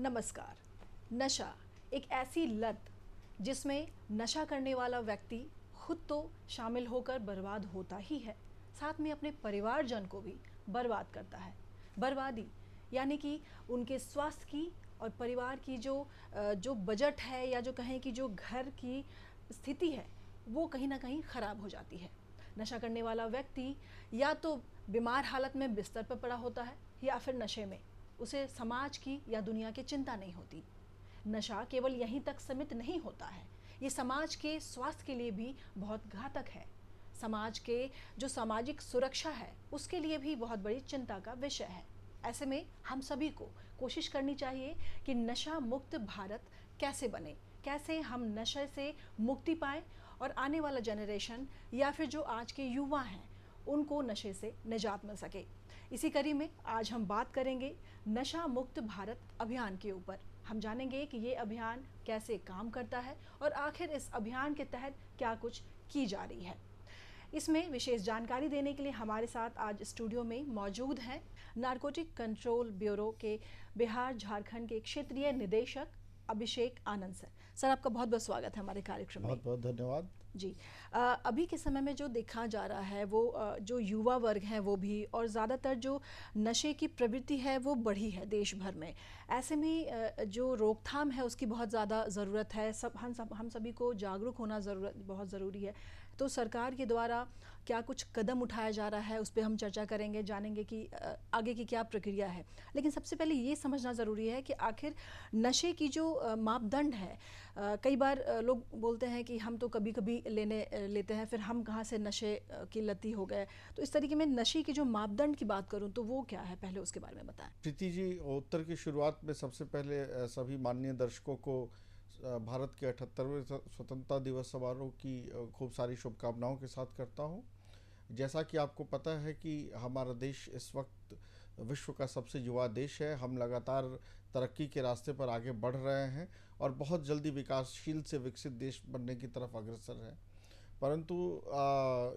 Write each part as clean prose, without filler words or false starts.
नमस्कार। नशा एक ऐसी लत जिसमें नशा करने वाला व्यक्ति खुद तो शामिल होकर बर्बाद होता ही है, साथ में अपने परिवारजन को भी बर्बाद करता है। बर्बादी यानी कि उनके स्वास्थ्य की और परिवार की जो बजट है, या जो कहें कि जो घर की स्थिति है, वो कहीं ना कहीं ख़राब हो जाती है। नशा करने वाला व्यक्ति या तो बीमार हालत में बिस्तर पर पड़ा होता है, या फिर नशे में। उसे समाज की या दुनिया की चिंता नहीं होती। नशा केवल यहीं तक सीमित नहीं होता है, ये समाज के स्वास्थ्य के लिए भी बहुत घातक है। समाज के जो सामाजिक सुरक्षा है, उसके लिए भी बहुत बड़ी चिंता का विषय है। ऐसे में हम सभी को कोशिश करनी चाहिए कि नशा मुक्त भारत कैसे बने, कैसे हम नशे से मुक्ति पाएं और आने वाला जनरेशन या फिर जो आज के युवा हैं, उनको नशे से निजात मिल सके। इसी कड़ी में आज हम बात करेंगे नशा मुक्त भारत अभियान के ऊपर। हम जानेंगे कि ये अभियान कैसे काम करता है और आखिर इस अभियान के तहत क्या कुछ की जा रही है। इसमें विशेष जानकारी देने के लिए हमारे साथ आज स्टूडियो में मौजूद हैं नारकोटिक कंट्रोल ब्यूरो के बिहार झारखंड के क्षेत्रीय निदेशक अभिषेक आनंद सर, आपका बहुत बहुत स्वागत है हमारे कार्यक्रम में। बहुत बहुत धन्यवाद जी। अभी के समय में जो देखा जा रहा है वो जो युवा वर्ग है वो भी, और ज़्यादातर जो नशे की प्रवृत्ति है वो बढ़ी है देश भर में। ऐसे में जो रोकथाम है उसकी बहुत ज़्यादा ज़रूरत है। हम सभी को जागरूक होना बहुत ज़रूरी है। तो सरकार के द्वारा क्या कुछ कदम उठाया जा रहा है, उस पर हम चर्चा करेंगे, जानेंगे कि आगे की क्या प्रक्रिया है। लेकिन सबसे पहले ये समझना ज़रूरी है कि आखिर नशे की जो मापदंड है, कई बार लोग बोलते हैं कि हम तो कभी कभी लेते हैं, फिर हम कहाँ से नशे की लती हो गए। तो इस तरीके में नशे की जो मापदंड की बात करूँ तो वो क्या है, पहले उसके बारे में बताएं। प्रीति जी। उत्तर की शुरुआत में सबसे पहले सभी माननीय दर्शकों को भारत के 78वें स्वतंत्रता दिवस समारोह की खूब सारी शुभकामनाओं के साथ करता हूँ। जैसा कि आपको पता है कि हमारा देश इस वक्त विश्व का सबसे युवा देश है। हम लगातार तरक्की के रास्ते पर आगे बढ़ रहे हैं और बहुत जल्दी विकासशील से विकसित देश बनने की तरफ अग्रसर हैं। परंतु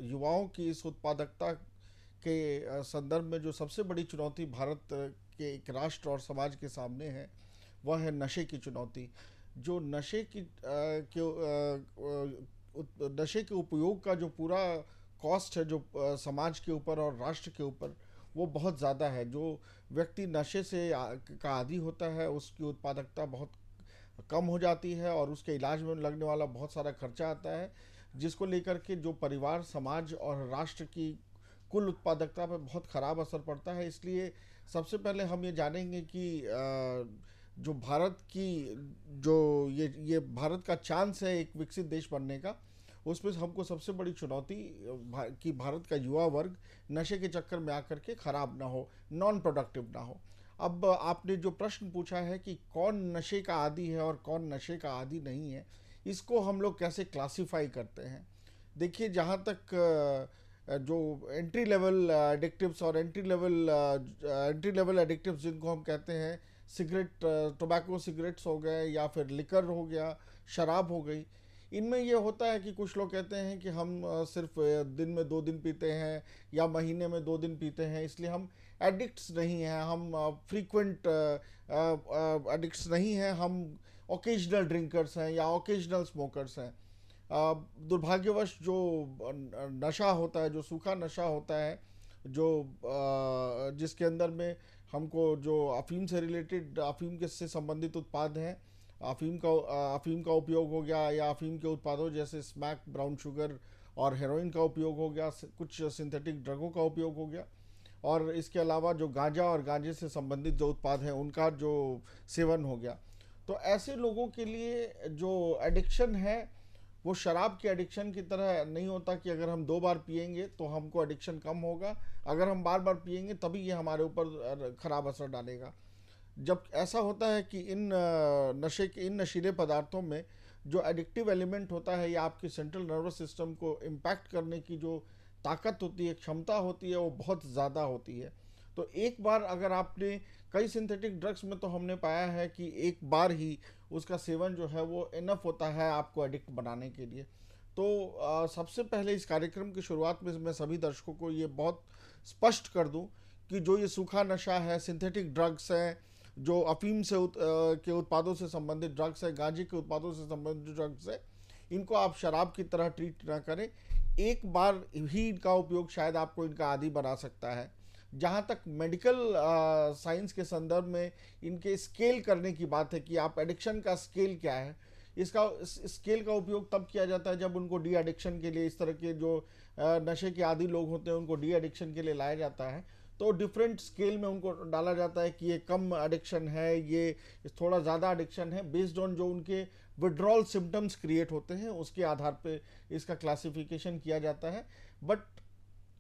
युवाओं की इस उत्पादकता के संदर्भ में जो सबसे बड़ी चुनौती भारत के एक राष्ट्र और समाज के सामने है, वह है नशे की चुनौती। जो नशे के उपयोग का जो पूरा कॉस्ट है, जो समाज के ऊपर और राष्ट्र के ऊपर, वो बहुत ज़्यादा है। जो व्यक्ति नशे से का आदी होता है, उसकी उत्पादकता बहुत कम हो जाती है और उसके इलाज में लगने वाला बहुत सारा खर्चा आता है, जिसको लेकर के जो परिवार, समाज और राष्ट्र की कुल उत्पादकता पर बहुत ख़राब असर पड़ता है। इसलिए सबसे पहले हम ये जानेंगे कि जो भारत की जो ये भारत का चांस है एक विकसित देश बनने का, उसमें हमको सबसे बड़ी चुनौती कि भारत का युवा वर्ग नशे के चक्कर में आकर के ख़राब ना हो, नॉन प्रोडक्टिव ना हो। अब आपने जो प्रश्न पूछा है कि कौन नशे का आदी है और कौन नशे का आदी नहीं है, इसको हम लोग कैसे क्लासिफाई करते हैं। देखिए, जहाँ तक जो एंट्री लेवल एडिक्टिव्स और एंट्री लेवल एडिक्टिव्स जिनको हम कहते हैं, सिगरेट, टोबैको सिगरेट्स हो गए या फिर लिकर हो गया, शराब हो गई, इनमें ये होता है कि कुछ लोग कहते हैं कि हम सिर्फ दिन में 2 दिन पीते हैं या महीने में 2 दिन पीते हैं, इसलिए हम एडिक्ट्स नहीं हैं, हम फ्रीक्वेंट एडिक्ट्स नहीं हैं, हम ओकेजनल ड्रिंकर्स हैं या ओकेजनल स्मोकर्स हैं। दुर्भाग्यवश जो नशा होता है, जो सूखा नशा होता है, जो जिसके अंदर में हमको जो अफीम से रिलेटेड, अफीम के से संबंधित उत्पाद हैं, अफीम का उपयोग हो गया, या अफीम के उत्पादों जैसे स्मैक, ब्राउन शुगर और हेरोइन का उपयोग हो गया, कुछ सिंथेटिक ड्रगों का उपयोग हो गया, और इसके अलावा जो गांजा और गांजे से संबंधित जो उत्पाद हैं उनका जो सेवन हो गया। तो ऐसे लोगों के लिए जो एडिक्शन है वो शराब के एडिक्शन की तरह नहीं होता कि अगर हम 2 बार पिएंगे तो हमको एडिक्शन कम होगा, अगर हम बार बार पिएंगे तभी ये हमारे ऊपर ख़राब असर डालेगा। जब ऐसा होता है कि इन नशीले पदार्थों में जो एडिक्टिव एलिमेंट होता है या आपके सेंट्रल नर्वस सिस्टम को इम्पैक्ट करने की जो ताकत होती है, क्षमता होती है, वो बहुत ज़्यादा होती है। तो एक बार अगर आपने, कई सिंथेटिक ड्रग्स में तो हमने पाया है कि एक बार ही उसका सेवन जो है वो इनफ होता है आपको एडिक्ट बनाने के लिए। तो सबसे पहले इस कार्यक्रम की शुरुआत में मैं सभी दर्शकों को ये बहुत स्पष्ट कर दूं कि जो ये सूखा नशा है, सिंथेटिक ड्रग्स हैं, जो अफीम से के उत्पादों से संबंधित ड्रग्स है, गांजे के उत्पादों से संबंधित ड्रग्स है, इनको आप शराब की तरह ट्रीट ना करें। एक बार ही इनका उपयोग शायद आपको इनका आदी बना सकता है। जहाँ तक मेडिकल साइंस के संदर्भ में इनके स्केल करने की बात है कि आप एडिक्शन का स्केल क्या है, इसका स्केल का उपयोग तब किया जाता है जब उनको डी एडिक्शन के लिए, इस तरह के जो नशे के आदी लोग होते हैं उनको डी एडिक्शन के लिए लाया जाता है, तो डिफरेंट स्केल में उनको डाला जाता है कि ये कम एडिक्शन है, ये थोड़ा ज़्यादा एडिक्शन है, बेस्ड ऑन जो उनके विड्रॉल सिम्टम्स क्रिएट होते हैं उसके आधार पे इसका क्लासिफिकेशन किया जाता है। बट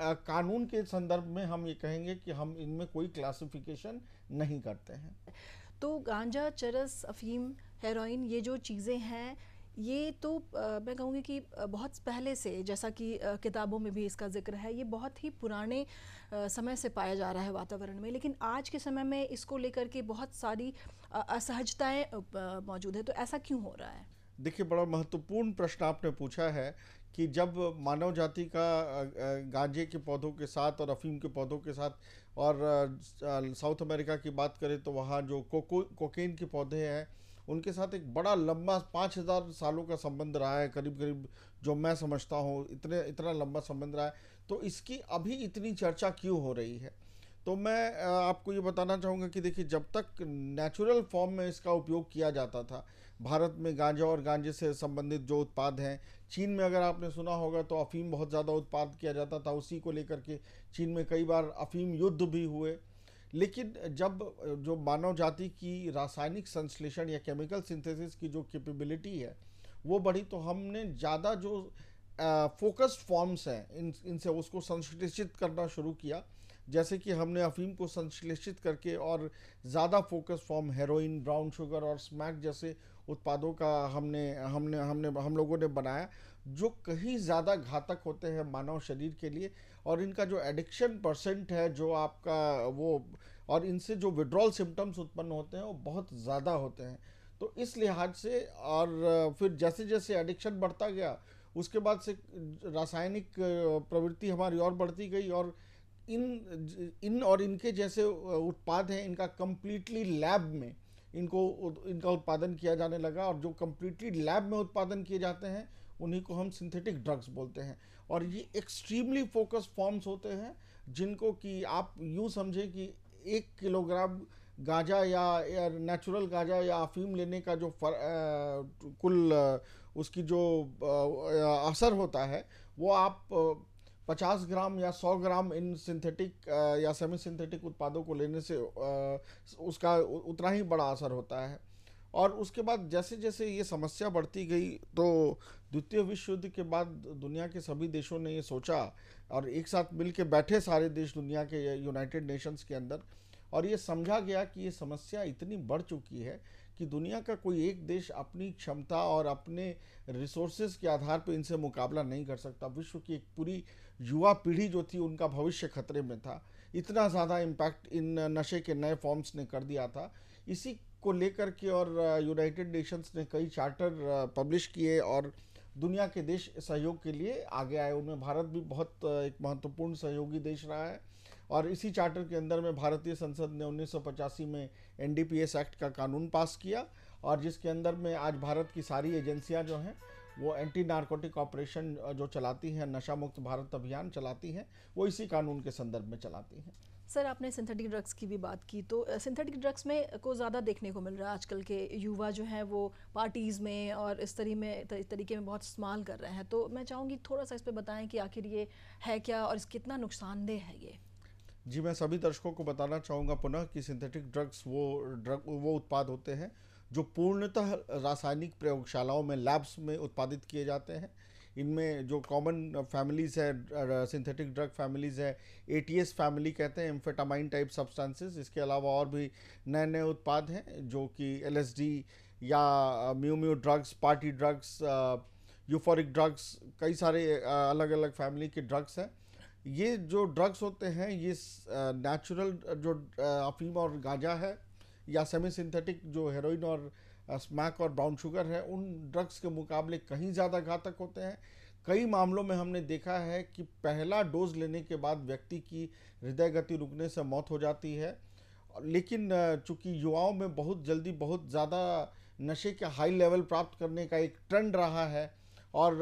कानून के संदर्भ में हम ये कहेंगे कि हम इनमें कोई क्लासिफिकेशन नहीं करते हैं। तो गांजा, चरस, अफीम, हेरोइन, ये जो चीज़ें हैं, ये तो मैं कहूँगी कि बहुत पहले से, जैसा कि किताबों में भी इसका जिक्र है, ये बहुत ही पुराने समय से पाया जा रहा है वातावरण में। लेकिन आज के समय में इसको लेकर के बहुत सारी असहजताएं मौजूद है। तो ऐसा क्यों हो रहा है? देखिए, बड़ा महत्वपूर्ण प्रश्न आपने पूछा है कि जब मानव जाति का गांजे के पौधों के साथ और अफीम के पौधों के साथ, और साउथ अमेरिका की बात करें तो वहाँ जो कोकेन के पौधे हैं उनके साथ एक बड़ा लंबा 5000 सालों का संबंध रहा है, करीब करीब, जो मैं समझता हूँ इतना लंबा संबंध रहा है। तो इसकी अभी इतनी चर्चा क्यों हो रही है? तो मैं आपको ये बताना चाहूँगा कि देखिए, जब तक नेचुरल फॉर्म में इसका उपयोग किया जाता था, भारत में गांजा और गांजे से संबंधित जो उत्पाद हैं, चीन में अगर आपने सुना होगा तो अफीम बहुत ज़्यादा उत्पाद किया जाता था, उसी को लेकर के चीन में कई बार अफीम युद्ध भी हुए। लेकिन जब जो मानव जाति की रासायनिक संश्लेषण या केमिकल सिंथेसिस की जो कैपेबिलिटी है वो बढ़ी, तो हमने ज़्यादा जो फोकस्ड फॉर्म्स हैं इनसे उसको संश्लेषित करना शुरू किया। जैसे कि हमने अफीम को संश्लेषित करके और ज़्यादा focus form heroin, brown sugar और स्मैक जैसे उत्पादों का हम लोगों ने बनाया, जो कहीं ज़्यादा घातक होते हैं मानव शरीर के लिए। और इनका जो एडिक्शन परसेंट है जो आपका वो, और इनसे जो विड्रॉल सिम्टम्स उत्पन्न होते हैं वो बहुत ज़्यादा होते हैं। तो इस लिहाज से, और फिर जैसे जैसे एडिक्शन बढ़ता गया उसके बाद से रासायनिक प्रवृत्ति हमारी और बढ़ती गई, और इन और इनके जैसे उत्पाद हैं, इनका कंप्लीटली लैब में इनका उत्पादन किया जाने लगा। और जो कंप्लीटली लैब में उत्पादन किए जाते हैं उन्हीं को हम सिंथेटिक ड्रग्स बोलते हैं। और ये एक्सट्रीमली फोकस्ड फॉर्म्स होते हैं, जिनको कि आप यूँ समझें कि 1 किलोग्राम गांजा या नेचुरल गांजा या अफीम लेने का जो कुल उसकी जो असर होता है वो आप 50 ग्राम या 100 ग्राम इन सिंथेटिक या सेमी सिंथेटिक उत्पादों को लेने से उसका उतना ही बड़ा असर होता है। और उसके बाद जैसे जैसे ये समस्या बढ़ती गई, तो द्वितीय विश्व युद्ध के बाद दुनिया के सभी देशों ने ये सोचा, और एक साथ मिल के बैठे सारे देश दुनिया के यूनाइटेड नेशंस के अंदर, और ये समझा गया कि ये समस्या इतनी बढ़ चुकी है कि दुनिया का कोई एक देश अपनी क्षमता और अपने रिसोर्सेज के आधार पर इनसे मुकाबला नहीं कर सकता। विश्व की एक पूरी युवा पीढ़ी जो थी उनका भविष्य खतरे में था। इतना ज़्यादा इम्पैक्ट इन नशे के नए फॉर्म्स ने कर दिया था। इसी को लेकर के और यूनाइटेड नेशंस ने कई चार्टर पब्लिश किए और दुनिया के देश सहयोग के लिए आगे आए। उनमें भारत भी बहुत एक महत्वपूर्ण सहयोगी देश रहा है। और इसी चार्टर के अंदर में भारतीय संसद ने 1985 में एनडीपीएस एक्ट का कानून पास किया, और जिसके अंदर में आज भारत की सारी एजेंसियां जो हैं वो एंटी नारकोटिक ऑपरेशन जो चलाती हैं, नशा मुक्त भारत अभियान चलाती हैं, वो इसी कानून के संदर्भ में चलाती हैं। सर, आपने सिंथेटिक ड्रग्स की भी बात की, तो सिंथेटिक ड्रग्स में को ज़्यादा देखने को मिल रहा है। आजकल के युवा जो हैं वो पार्टीज़ में और इस तरीके में बहुत इस्तेमाल कर रहे हैं। तो मैं चाहूँगी थोड़ा सा इस पर बताएं कि आखिर ये है क्या और कितना नुकसानदेह है ये। जी, मैं सभी दर्शकों को बताना चाहूँगा पुनः कि सिंथेटिक ड्रग्स वो उत्पाद होते हैं जो पूर्णतः रासायनिक प्रयोगशालाओं में, लैब्स में उत्पादित किए जाते हैं। इनमें जो कॉमन फैमिलीज़ है, सिंथेटिक ड्रग फैमिलीज़ है, एटीएस फैमिली कहते हैं, एम्फेटामाइन टाइप सब्सटेंसेस। इसके अलावा और भी नए नए उत्पाद हैं जो कि एलएसडी या mu drugs, party drugs, euphoric drugs, कई सारे अलग अलग फैमिली के ड्रग्स हैं। ये जो ड्रग्स होते हैं ये नेचुरल जो अफीम और गांजा है, या सेमी सिंथेटिक जो हेरोइन और स्मैक और ब्राउन शुगर है, उन ड्रग्स के मुकाबले कहीं ज़्यादा घातक होते हैं। कई मामलों में हमने देखा है कि पहला डोज लेने के बाद व्यक्ति की हृदय गति रुकने से मौत हो जाती है। लेकिन चूंकि युवाओं में बहुत जल्दी बहुत ज़्यादा नशे के हाई लेवल प्राप्त करने का एक ट्रेंड रहा है और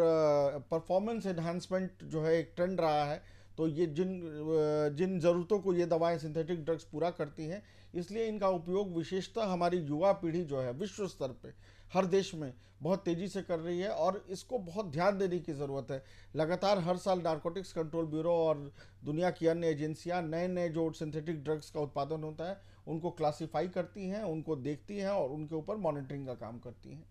परफॉर्मेंस एनहांसमेंट जो है एक ट्रेंड रहा है, तो ये जिन ज़रूरतों को ये दवाएं सिंथेटिक ड्रग्स पूरा करती हैं, इसलिए इनका उपयोग विशेषतः हमारी युवा पीढ़ी जो है विश्व स्तर पे हर देश में बहुत तेज़ी से कर रही है और इसको बहुत ध्यान देने की ज़रूरत है। लगातार हर साल नारकोटिक्स कंट्रोल ब्यूरो और दुनिया की अन्य एजेंसियां नए नए जो सिंथेटिक ड्रग्स का उत्पादन होता है उनको क्लासिफाई करती हैं, उनको देखती हैं और उनके ऊपर मॉनिटरिंग का काम करती हैं।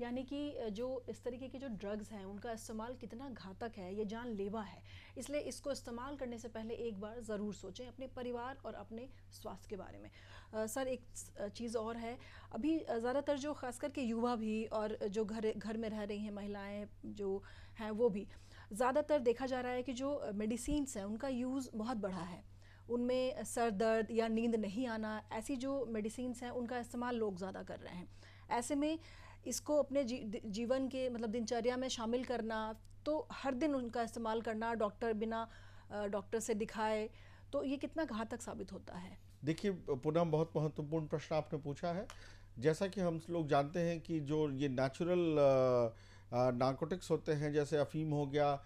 यानी कि जो इस तरीके के जो ड्रग्स हैं उनका इस्तेमाल कितना घातक है, ये जानलेवा है, इसलिए इसको इस्तेमाल करने से पहले एक बार ज़रूर सोचें अपने परिवार और अपने स्वास्थ्य के बारे में। सर, एक चीज़ और है, अभी ज़्यादातर जो ख़ास करके युवा भी और जो घर में रह रही हैं महिलाएं जो हैं वो भी ज़्यादातर देखा जा रहा है कि जो मेडिसिन्स हैं उनका यूज़ बहुत बढ़ा है। उनमें सर दर्द या नींद नहीं आना, ऐसी जो मेडिसिन्स हैं उनका इस्तेमाल लोग ज़्यादा कर रहे हैं। ऐसे में इसको अपने जीवन के मतलब दिनचर्या में शामिल करना, तो हर दिन उनका इस्तेमाल करना डॉक्टर बिना डॉक्टर से दिखाए, तो ये कितना घातक साबित होता है? देखिए पुनः बहुत महत्वपूर्ण प्रश्न आपने पूछा है। जैसा कि हम लोग जानते हैं कि जो ये नेचुरल नार्कोटिक्स होते हैं जैसे अफीम हो गया,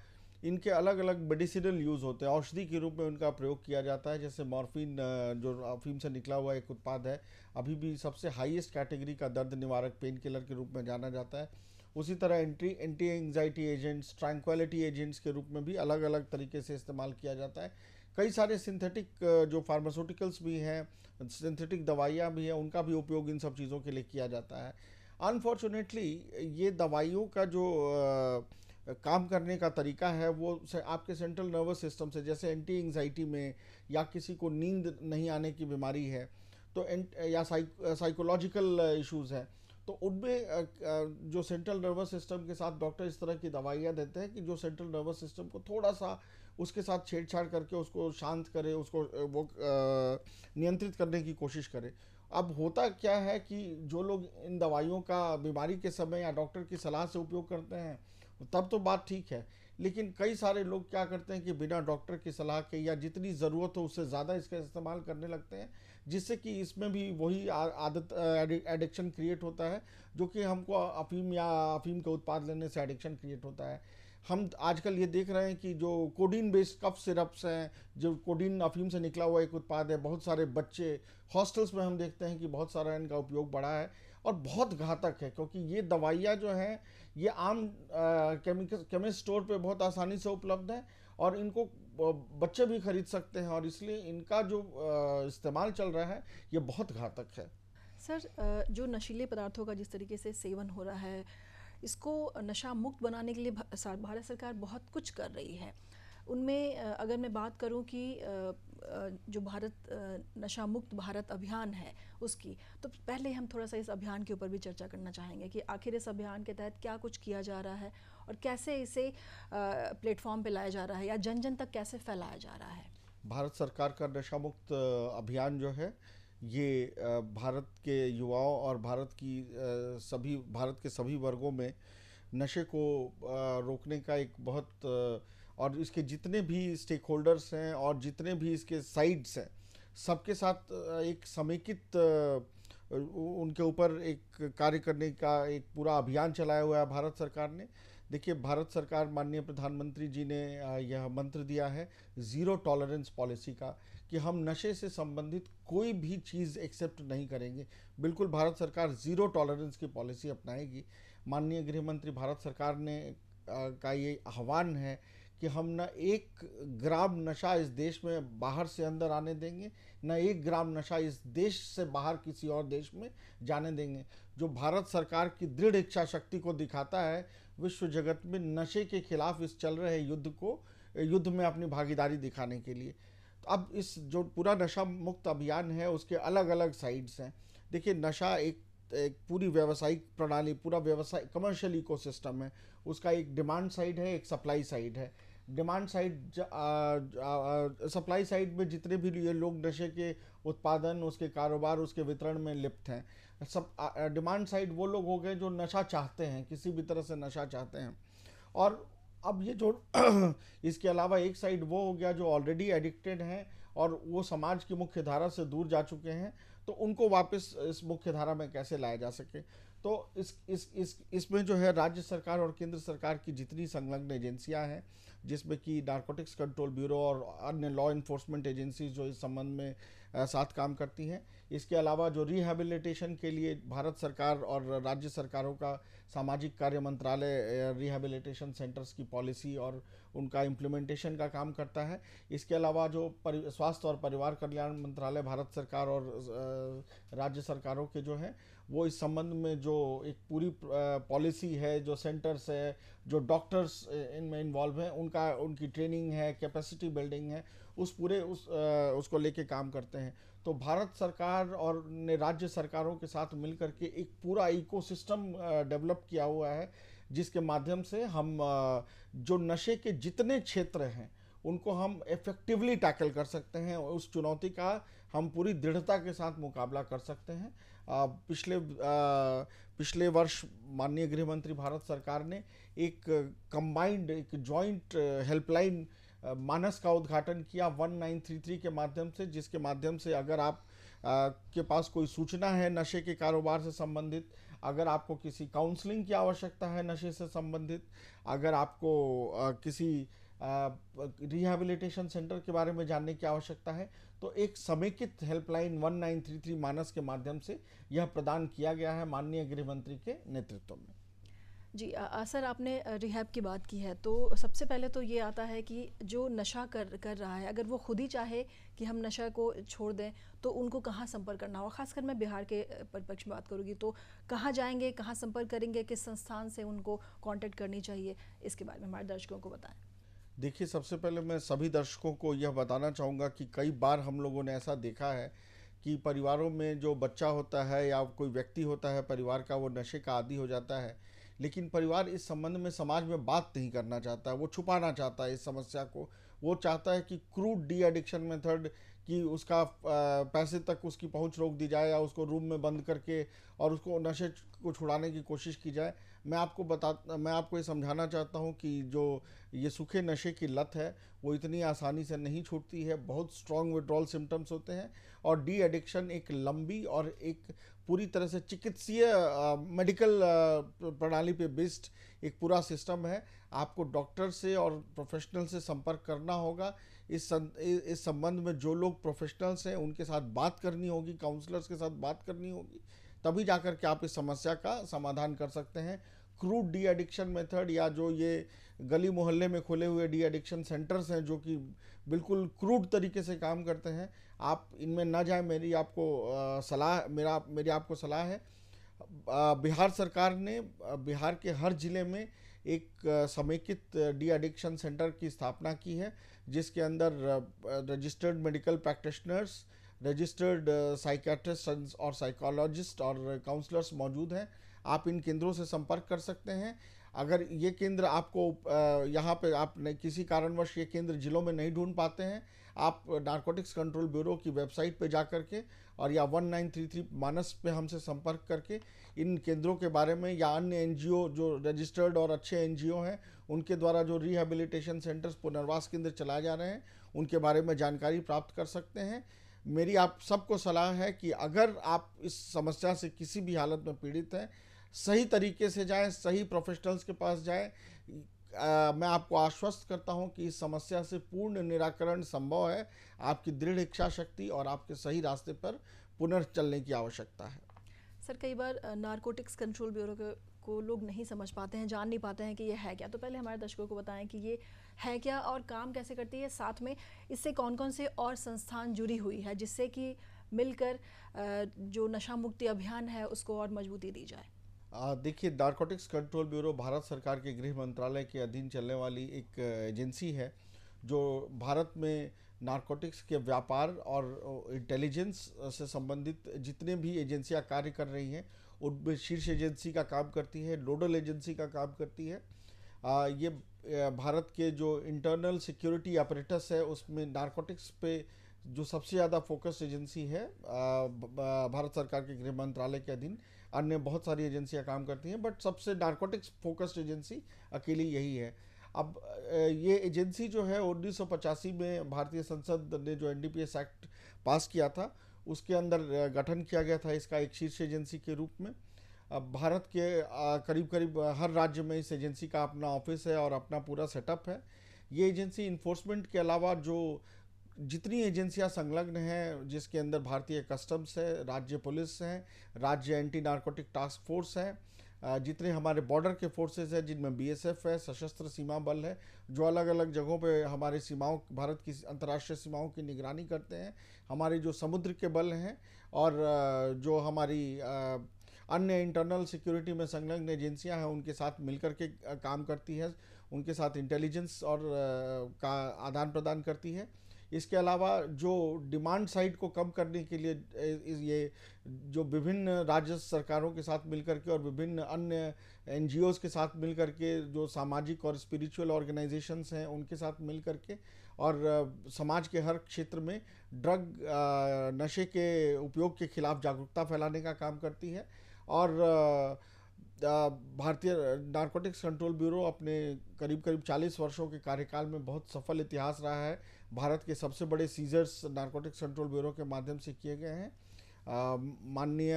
इनके अलग अलग मेडिसिनल यूज़ होते हैं, औषधि के रूप में उनका प्रयोग किया जाता है। जैसे मॉर्फिन जो अफीम से निकला हुआ एक उत्पाद है, अभी भी सबसे हाईएस्ट कैटेगरी का दर्द निवारक पेन किलर के रूप में जाना जाता है। उसी तरह anti anxiety agents, tranquillity agents के रूप में भी अलग अलग तरीके से इस्तेमाल किया जाता है। कई सारे सिंथेटिक जो फार्मास्यूटिकल्स भी हैं, सिंथेटिक दवाइयाँ भी हैं, उनका भी उपयोग इन सब चीज़ों के लिए किया जाता है। अनफॉर्चुनेटली ये दवाइयों का जो काम करने का तरीका है वो आपके सेंट्रल नर्वस सिस्टम से, जैसे एंटी एंग्जाइटी में या किसी को नींद नहीं आने की बीमारी है तो या साइकोलॉजिकल इश्यूज़ हैं, तो उनमें जो सेंट्रल नर्वस सिस्टम के साथ डॉक्टर इस तरह की दवाइयाँ देते हैं कि जो सेंट्रल नर्वस सिस्टम को थोड़ा सा उसके साथ छेड़छाड़ करके उसको शांत करे, उसको वो नियंत्रित करने की कोशिश करे। अब होता क्या है कि जो लोग इन दवाइयों का बीमारी के समय या डॉक्टर की सलाह से उपयोग करते हैं तब तो बात ठीक है, लेकिन कई सारे लोग क्या करते हैं कि बिना डॉक्टर की सलाह के या जितनी ज़रूरत हो उससे ज़्यादा इसका इस्तेमाल करने लगते हैं, जिससे कि इसमें भी वही आदत एडिक्शन क्रिएट होता है जो कि हमको अफीम या अफीम का उत्पाद लेने से एडिक्शन क्रिएट होता है। हम आजकल ये देख रहे हैं कि जो कोडीन बेस्ड कफ सिरप्स हैं, जो कोडीन अफीम से निकला हुआ एक उत्पाद है, बहुत सारे बच्चे हॉस्टल्स में हम देखते हैं कि बहुत सारा इनका उपयोग बढ़ा है और बहुत घातक है, क्योंकि ये दवाइयाँ जो हैं ये आम केमिस्ट स्टोर पे बहुत आसानी से उपलब्ध है और इनको बच्चे भी खरीद सकते हैं और इसलिए इनका जो इस्तेमाल चल रहा है ये बहुत घातक है। सर, जो नशीले पदार्थों का जिस तरीके से सेवन हो रहा है, इसको नशा मुक्त बनाने के लिए भारत सरकार बहुत कुछ कर रही है। उनमें अगर मैं बात करूं कि जो भारत नशा मुक्त भारत अभियान है उसकी, तो पहले हम थोड़ा सा इस अभियान के ऊपर भी चर्चा करना चाहेंगे कि आखिर इस अभियान के तहत क्या कुछ किया जा रहा है और कैसे इसे प्लेटफॉर्म पे लाया जा रहा है या जन जन तक कैसे फैलाया जा रहा है। भारत सरकार का नशा मुक्त अभियान जो है ये भारत के युवाओं और भारत के सभी वर्गों में नशे को रोकने का एक बहुत और इसके जितने भी स्टेक होल्डर्स हैं और जितने भी इसके साइड्स हैं सबके साथ एक समेकित उनके ऊपर एक कार्य करने का एक पूरा अभियान चलाया हुआ है भारत सरकार ने। देखिए, भारत सरकार माननीय प्रधानमंत्री जी ने यह मंत्र दिया है ज़ीरो टॉलरेंस पॉलिसी का कि हम नशे से संबंधित कोई भी चीज़ एक्सेप्ट नहीं करेंगे। बिल्कुल भारत सरकार ज़ीरो टॉलरेंस की पॉलिसी अपनाएगी। माननीय गृह मंत्री भारत सरकार ने का ये आह्वान है कि हम न 1 ग्राम नशा इस देश में बाहर से अंदर आने देंगे, न 1 ग्राम नशा इस देश से बाहर किसी और देश में जाने देंगे। जो भारत सरकार की दृढ़ इच्छा शक्ति को दिखाता है विश्व जगत में नशे के खिलाफ इस चल रहे युद्ध में अपनी भागीदारी दिखाने के लिए। तो अब इस जो पूरा नशा मुक्त अभियान है उसके अलग अलग साइड्स हैं। देखिए, नशा एक पूरी व्यावसायिक प्रणाली, पूरा व्यवसाय कमर्शियल इकोसिस्टम है। उसका एक डिमांड साइड है, एक सप्लाई साइड है। डिमांड साइड सप्लाई साइड में जितने भी ये लोग नशे के उत्पादन, उसके कारोबार, उसके वितरण में लिप्त हैं, सब डिमांड साइड वो लोग हो गए जो नशा चाहते हैं, किसी भी तरह से नशा चाहते हैं। और अब ये जो इसके अलावा एक साइड वो हो गया जो ऑलरेडी एडिक्टेड हैं और वो समाज की मुख्य धारा से दूर जा चुके हैं, तो उनको वापस इस मुख्य धारा में कैसे लाया जा सके। तो इसमें जो है राज्य सरकार और केंद्र सरकार की जितनी संलग्न एजेंसियां हैं, जिसमें कि नारकोटिक्स कंट्रोल ब्यूरो और अन्य लॉ इन्फोर्समेंट एजेंसीज जो इस संबंध में साथ काम करती हैं। इसके अलावा जो रिहैबिलिटेशन के लिए भारत सरकार और राज्य सरकारों का सामाजिक कार्य मंत्रालय रिहैबिलिटेशन सेंटर्स की पॉलिसी और उनका इम्प्लीमेंटेशन का काम करता है। इसके अलावा जो स्वास्थ्य और परिवार कल्याण मंत्रालय भारत सरकार और राज्य सरकारों के जो हैं, वो इस संबंध में जो एक पूरी पॉलिसी है, जो सेंटर्स है, जो डॉक्टर्स इनमें इन्वॉल्व हैं, उनकी ट्रेनिंग है, कैपेसिटी बिल्डिंग है, उसको लेके काम करते हैं। तो भारत सरकार और ने राज्य सरकारों के साथ मिलकर के एक पूरा इकोसिस्टम डेवलप किया हुआ है, जिसके माध्यम से हम जो नशे के जितने क्षेत्र हैं उनको हम इफेक्टिवली टैकल कर सकते हैं। उस चुनौती का हम पूरी दृढ़ता के साथ मुकाबला कर सकते हैं। पिछले वर्ष माननीय गृह मंत्री भारत सरकार ने एक कंबाइंड, एक जॉइंट हेल्पलाइन मानस का उद्घाटन किया 1933 के माध्यम से, जिसके माध्यम से अगर आप के पास कोई सूचना है नशे के कारोबार से संबंधित, अगर आपको किसी काउंसलिंग की आवश्यकता है नशे से संबंधित, अगर आपको किसी रिहैबिलिटेशन सेंटर के बारे में जानने की आवश्यकता है, तो एक समेकित हेल्पलाइन 1933 मानस के माध्यम से यह प्रदान किया गया है माननीय गृह मंत्री के नेतृत्व में। जी सर, आपने रिहैब की बात की है, तो सबसे पहले तो ये आता है कि जो नशा कर रहा है, अगर वो खुद ही चाहे कि हम नशा को छोड़ दें, तो उनको कहाँ संपर्क करना होगा? खासकर मैं बिहार के परिप्रेक्ष्य में बात करूँगी, तो कहाँ जाएंगे, कहाँ संपर्क करेंगे, किस संस्थान से उनको कांटेक्ट करनी चाहिए, इसके बारे में हमारे दर्शकों को बताएं। देखिए, सबसे पहले मैं सभी दर्शकों को यह बताना चाहूँगा कि कई बार हम लोगों ने ऐसा देखा है कि परिवारों में जो बच्चा होता है या कोई व्यक्ति होता है परिवार का, वो नशे का आदी हो जाता है, लेकिन परिवार इस संबंध में समाज में बात नहीं करना चाहता, वो छुपाना चाहता है इस समस्या को। वो चाहता है कि क्रूड डी एडिक्शन मेथड, कि उसका पैसे तक उसकी पहुंच रोक दी जाए या उसको रूम में बंद करके और उसको नशे को छुड़ाने की कोशिश की जाए। मैं आपको ये समझाना चाहता हूँ कि जो ये सूखे नशे की लत है वो इतनी आसानी से नहीं छूटती है। बहुत स्ट्रॉन्ग विड्रॉल सिम्टम्स होते हैं और डी एडिक्शन एक लंबी और एक पूरी तरह से चिकित्सीय मेडिकल प्रणाली पे बेस्ड एक पूरा सिस्टम है। आपको डॉक्टर से और प्रोफेशनल से संपर्क करना होगा। इस संबंध में जो लोग प्रोफेशनल्स हैं उनके साथ बात करनी होगी, काउंसलर्स के साथ बात करनी होगी, तभी जाकर के आप इस समस्या का समाधान कर सकते हैं। क्रूड डी एडिक्शन मेथड या जो ये गली मोहल्ले में खुले हुए डी एडिक्शन सेंटर्स हैं जो कि बिल्कुल क्रूड तरीके से काम करते हैं, आप इनमें ना जाएं। मेरी आपको सलाह है। बिहार सरकार ने बिहार के हर जिले में एक समेकित डी एडिक्शन सेंटर की स्थापना की है, जिसके अंदर registered medical practitioners, registered psychiatrist और साइकोलॉजिस्ट और काउंसलर्स मौजूद हैं। आप इन केंद्रों से संपर्क कर सकते हैं। अगर ये केंद्र आपको यहाँ पे आप किसी कारणवश ये केंद्र जिलों में नहीं ढूंढ पाते हैं, आप नारकोटिक्स कंट्रोल ब्यूरो की वेबसाइट पे जा करके और या 1933 मानस पे हमसे संपर्क करके इन केंद्रों के बारे में या अन्य एनजीओ जो रजिस्टर्ड और अच्छे एनजीओ हैं उनके द्वारा जो रिहैबिलिटेशन सेंटर्स, पुनर्वास केंद्र चलाए जा रहे हैं, उनके बारे में जानकारी प्राप्त कर सकते हैं। मेरी आप सबको सलाह है कि अगर आप इस समस्या से किसी भी हालत में पीड़ित हैं, सही तरीके से जाएं, सही प्रोफेशनल्स के पास जाएं। मैं आपको आश्वस्त करता हूं कि इस समस्या से पूर्ण निराकरण संभव है। आपकी दृढ़ इच्छा शक्ति और आपके सही रास्ते पर पुनर्चलने की आवश्यकता है। सर, कई बार नारकोटिक्स कंट्रोल ब्यूरो को लोग नहीं समझ पाते हैं, जान नहीं पाते हैं कि ये है क्या। तो पहले हमारे दर्शकों को बताएं कि ये है क्या और काम कैसे करती है, साथ में इससे कौन कौन से और संस्थान जुड़ी हुई है, जिससे कि मिलकर जो नशा मुक्ति अभियान है उसको और मजबूती दी जाए। देखिए, नारकोटिक्स कंट्रोल ब्यूरो भारत सरकार के गृह मंत्रालय के अधीन चलने वाली एक एजेंसी है जो भारत में नारकोटिक्स के व्यापार और इंटेलिजेंस से संबंधित जितने भी एजेंसियां कार्य कर रही हैं उनमें शीर्ष एजेंसी का काम करती है, नोडल एजेंसी का काम करती है। ये भारत के जो इंटरनल सिक्योरिटी ऑपरेटर्स है उसमें नारकोटिक्स पे जो सबसे ज़्यादा फोकस एजेंसी है भारत सरकार के गृह मंत्रालय के अधीन। अन्य बहुत सारी एजेंसियां काम करती हैं बट सबसे नारकोटिक्स फोकस्ड एजेंसी अकेली यही है। अब ये एजेंसी जो है 1985 में भारतीय संसद ने जो एनडीपीएस एक्ट पास किया था उसके अंदर गठन किया गया था इसका एक शीर्ष एजेंसी के रूप में। अब भारत के करीब करीब हर राज्य में इस एजेंसी का अपना ऑफिस है और अपना पूरा सेटअप है। ये एजेंसी इन्फोर्समेंट के अलावा जो जितनी एजेंसियां संलग्न हैं, जिसके अंदर भारतीय कस्टम्स है, राज्य पुलिस हैं, राज्य एंटी नारकोटिक टास्क फोर्स है, जितने हमारे बॉर्डर के फोर्सेस हैं जिनमें बीएसएफ है, सशस्त्र सीमा बल है, जो अलग अलग जगहों पे हमारे सीमाओं, भारत की अंतर्राष्ट्रीय सीमाओं की निगरानी करते हैं, हमारे जो समुद्र के बल हैं, और जो हमारी अन्य इंटरनल सिक्योरिटी में संलग्न एजेंसियां हैं उनके साथ मिलकर के काम करती है, उनके साथ इंटेलिजेंस और का आदान प्रदान करती है। इसके अलावा जो डिमांड साइड को कम करने के लिए ये जो विभिन्न राज्य सरकारों के साथ मिलकर के और विभिन्न अन्य एनजीओज के साथ मिलकर के जो सामाजिक और स्पिरिचुअल ऑर्गेनाइजेशंस हैं उनके साथ मिलकर के और समाज के हर क्षेत्र में ड्रग नशे के उपयोग के खिलाफ जागरूकता फैलाने का काम करती है। और भारतीय नारकोटिक्स कंट्रोल ब्यूरो अपने करीब करीब 40 वर्षों के कार्यकाल में बहुत सफल इतिहास रहा है। भारत के सबसे बड़े सीजर्स नारकोटिक्स कंट्रोल ब्यूरो के माध्यम से किए गए हैं। माननीय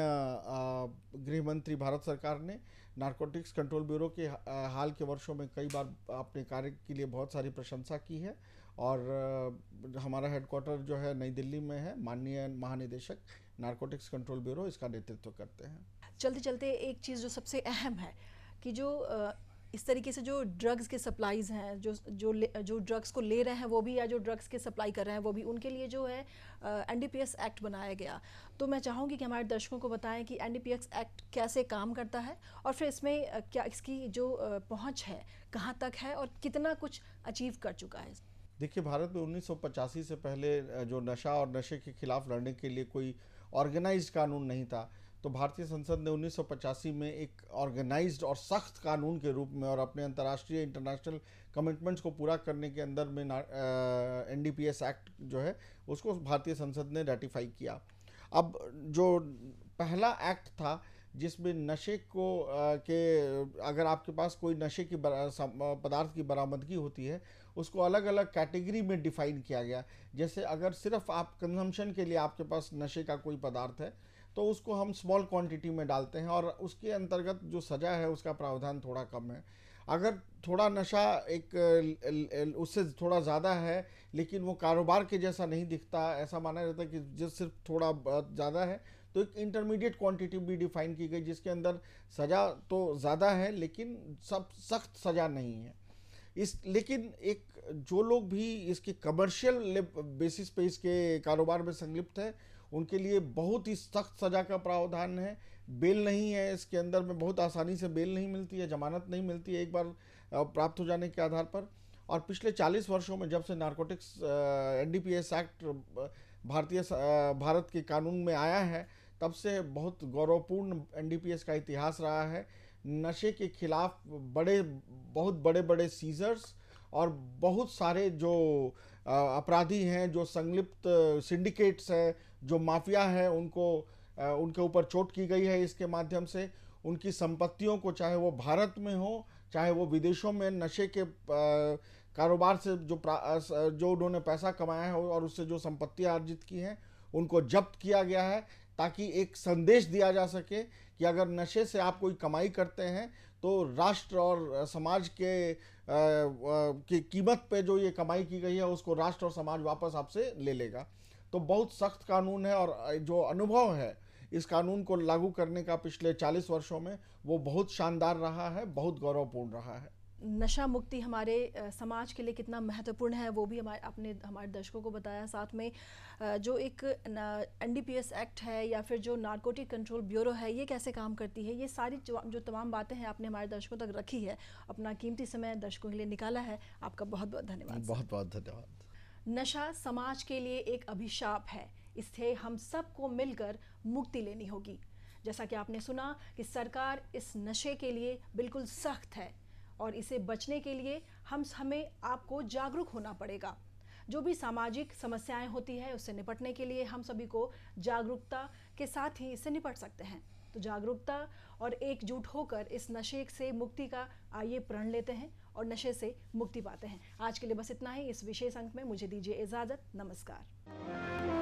गृह मंत्री भारत सरकार ने नारकोटिक्स कंट्रोल ब्यूरो के हाल के वर्षों में कई बार अपने कार्य के लिए बहुत सारी प्रशंसा की है और हमारा हेडक्वार्टर जो है नई दिल्ली में है। माननीय महानिदेशक नारकोटिक्स कंट्रोल ब्यूरो इसका नेतृत्व करते हैं। चलते चलते एक चीज़ जो सबसे अहम है कि जो इस तरीके से जो ड्रग्स के सप्लाईज हैं, जो ड्रग्स को ले रहे हैं वो भी, या जो ड्रग्स के सप्लाई कर रहे हैं वो भी, उनके लिए जो है एनडीपीएस एक्ट बनाया गया। तो मैं चाहूँगी कि हमारे दर्शकों को बताएं कि एनडीपीएस एक्ट कैसे काम करता है और फिर इसमें क्या इसकी जो पहुँच है कहाँ तक है और कितना कुछ अचीव कर चुका है। देखिए, भारत में 1985 से पहले जो नशा और नशे के खिलाफ लड़ने के लिए कोई ऑर्गेनाइज्ड कानून नहीं था। तो भारतीय संसद ने 1985 में एक ऑर्गेनाइज्ड और सख्त कानून के रूप में और अपने अंतर्राष्ट्रीय इंटरनेशनल कमिटमेंट्स को पूरा करने के अंदर में एनडीपीएस एक्ट जो है उसको भारतीय संसद ने रेटिफाई किया। अब जो पहला एक्ट था जिसमें नशे को के अगर आपके पास कोई नशे की पदार्थ की बरामदगी होती है उसको अलग अलग कैटेगरी में डिफाइन किया गया। जैसे अगर सिर्फ आप कंजम्पशन के लिए आपके पास नशे का कोई पदार्थ है तो उसको हम स्मॉल क्वांटिटी में डालते हैं और उसके अंतर्गत जो सज़ा है उसका प्रावधान थोड़ा कम है। अगर थोड़ा नशा एक उससे थोड़ा ज़्यादा है लेकिन वो कारोबार के जैसा नहीं दिखता, ऐसा माना जाता है कि जो सिर्फ थोड़ा ज़्यादा है, तो एक इंटरमीडिएट क्वांटिटी भी डिफाइन की गई जिसके अंदर सज़ा तो ज़्यादा है लेकिन सब सख्त सज़ा नहीं है। लेकिन एक जो लोग भी इसके कमर्शियल बेसिस पे इसके कारोबार में संलिप्त है उनके लिए बहुत ही सख्त सज़ा का प्रावधान है। बेल नहीं है इसके अंदर में, बहुत आसानी से बेल नहीं मिलती है, जमानत नहीं मिलती है एक बार प्राप्त हो जाने के आधार पर। और पिछले 40 वर्षों में जब से नारकोटिक्स एनडीपीएस एक्ट भारत के कानून में आया है तब से बहुत गौरवपूर्ण एनडीपीएस का इतिहास रहा है। नशे के खिलाफ बहुत बड़े बड़े सीजर्स और बहुत सारे जो अपराधी हैं, जो संलिप्त सिंडिकेट्स हैं, जो माफिया है, उनके ऊपर चोट की गई है। इसके माध्यम से उनकी संपत्तियों को, चाहे वो भारत में हो चाहे वो विदेशों में, नशे के कारोबार से जो उन्होंने पैसा कमाया है और उससे जो संपत्तियां अर्जित की हैं उनको जब्त किया गया है ताकि एक संदेश दिया जा सके कि अगर नशे से आप कोई कमाई करते हैं तो राष्ट्र और समाज की कीमत पे जो ये कमाई की गई है उसको राष्ट्र और समाज वापस आपसे ले लेगा। तो बहुत सख्त कानून है और जो अनुभव है इस कानून को लागू करने का पिछले 40 वर्षों में वो बहुत शानदार रहा है, बहुत गौरवपूर्ण रहा है। नशा मुक्ति हमारे समाज के लिए कितना महत्वपूर्ण है वो भी हमारे दर्शकों को बताया। साथ में जो एक एनडीपीएस एक्ट है या फिर जो नारकोटिक कंट्रोल ब्यूरो है ये कैसे काम करती है, ये सारी जो तमाम बातें हैं आपने हमारे दर्शकों तक रखी है, अपना कीमती समय दर्शकों के लिए निकाला है। आपका बहुत बहुत धन्यवाद। बहुत बहुत धन्यवाद। नशा समाज के लिए एक अभिशाप है, इससे हम सबको मिलकर मुक्ति लेनी होगी। जैसा कि आपने सुना कि सरकार इस नशे के लिए बिल्कुल सख्त है और इसे बचने के लिए हमें आपको जागरूक होना पड़ेगा। जो भी सामाजिक समस्याएं होती है उससे निपटने के लिए हम सभी को जागरूकता के साथ ही इससे निपट सकते हैं। तो जागरूकता और एकजुट होकर इस नशे से मुक्ति का आइए प्रण लेते हैं और नशे से मुक्ति पाते हैं। आज के लिए बस इतना ही। इस विशेष अंक में मुझे दीजिए इजाज़त। नमस्कार।